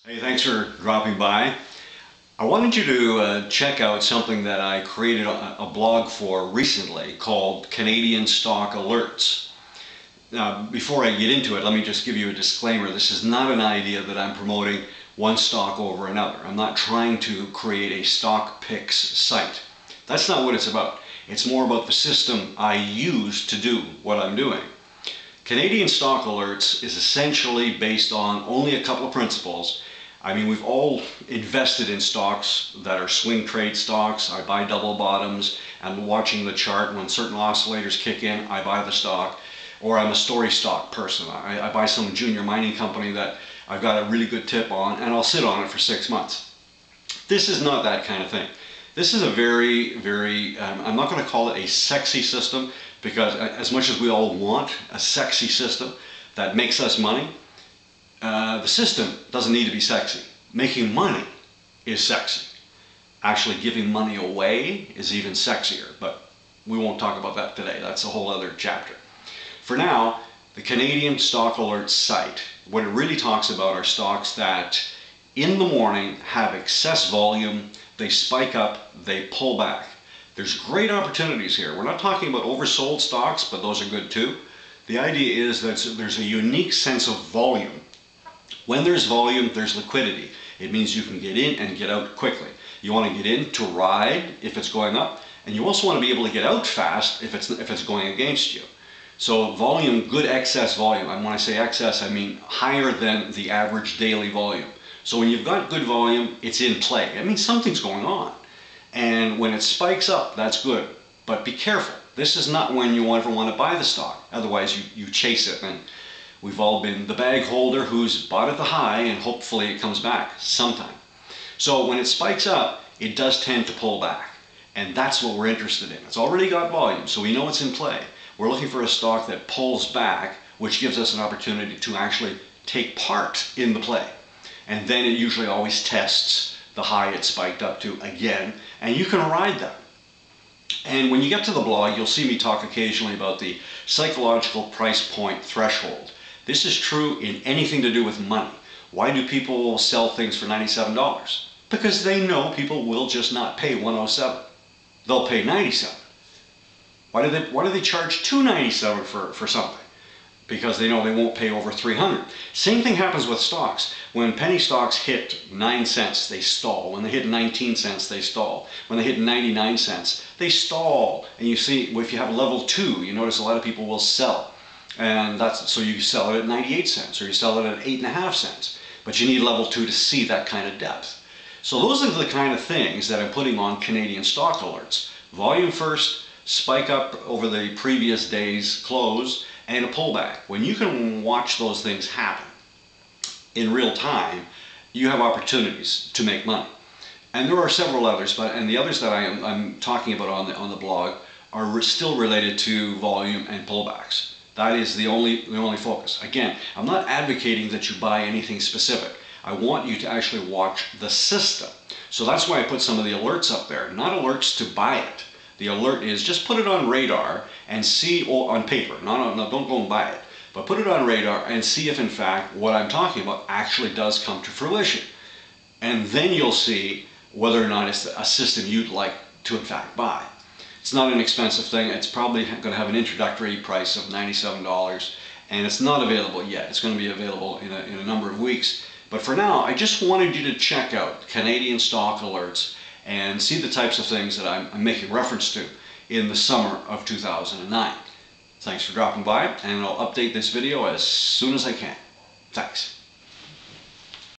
Hey, thanks for dropping by. I wanted you to check out something that I created a blog for recently called Canadian Stock Alerts. Now, before I get into it, let me just give you a disclaimer. This is not an idea that I'm promoting one stock over another. I'm not trying to create a stock picks site. That's not what it's about. It's more about the system I use to do what I'm doing. Canadian Stock Alerts is essentially based on only a couple of principles. I mean, we've all invested in stocks that are swing trade stocks. I buy double bottoms. I'm watching the chart. When certain oscillators kick in, I buy the stock. Or I'm a story stock person. I buy some junior mining company that I've got a really good tip on, and I'll sit on it for 6 months. This is not that kind of thing. This is a very, I'm not going to call it a sexy system, because as much as we all want a sexy system that makes us money, the system doesn't need to be sexy. Making money is sexy. Actually giving money away is even sexier, but we won't talk about that today. That's a whole other chapter. For now, the Canadian Stock Alerts site, what it really talks about are stocks that in the morning have excess volume, they spike up, they pull back. There's great opportunities here. We're not talking about oversold stocks, but those are good too. The idea is that there's a unique sense of volume. When there's volume, there's liquidity. It means you can get in and get out quickly. You want to get in to ride if it's going up, and you also want to be able to get out fast if it's going against you. So volume, good excess volume. And when I say excess, I mean higher than the average daily volume. So when you've got good volume, it's in play. It means something's going on. And when it spikes up, that's good. But be careful. This is not when you ever want to buy the stock. Otherwise, you chase it. And we've all been the bag holder who's bought at the high, and hopefully it comes back sometime. So when it spikes up, it does tend to pull back. And that's what we're interested in. It's already got volume, so we know it's in play. We're looking for a stock that pulls back, which gives us an opportunity to actually take part in the play. And then it usually always tests the high it spiked up to again, and you can ride that. And when you get to the blog, you'll see me talk occasionally about the psychological price point threshold. This is true in anything to do with money. Why do people sell things for $97? Because they know people will just not pay $107. They'll pay $97. Why do they charge $297 for something? Because they know they won't pay over $300. Same thing happens with stocks. When penny stocks hit 9 cents, they stall. When they hit 19 cents, they stall. When they hit 99 cents, they stall. And you see, if you have level 2, you notice a lot of people will sell. And so you sell it at 98 cents, or you sell it at 8.5 cents. But you need level 2 to see that kind of depth. So those are the kind of things that I'm putting on Canadian Stock Alerts. Volume first, spike up over the previous day's close, and a pullback. When you can watch those things happen in real time, you have opportunities to make money. And there are several others, and the others that I'm talking about on the blog are still related to volume and pullbacks. That is the only focus. Again, I'm not advocating that you buy anything specific. I want you to actually watch the system. So that's why I put some of the alerts up there. Not alerts to buy it. The alert is just put it on radar and see, or on paper. No, don't go and buy it. But put it on radar and see if in fact what I'm talking about actually does come to fruition. And then you'll see whether or not it's a system you'd like to in fact buy. It's not an expensive thing. It's probably going to have an introductory price of $97, and it's not available yet. It's going to be available in a number of weeks. But for now, I just wanted you to check out Canadian Stock Alerts and see the types of things that I'm making reference to in the summer of 2009. Thanks for dropping by, and I'll update this video as soon as I can. Thanks.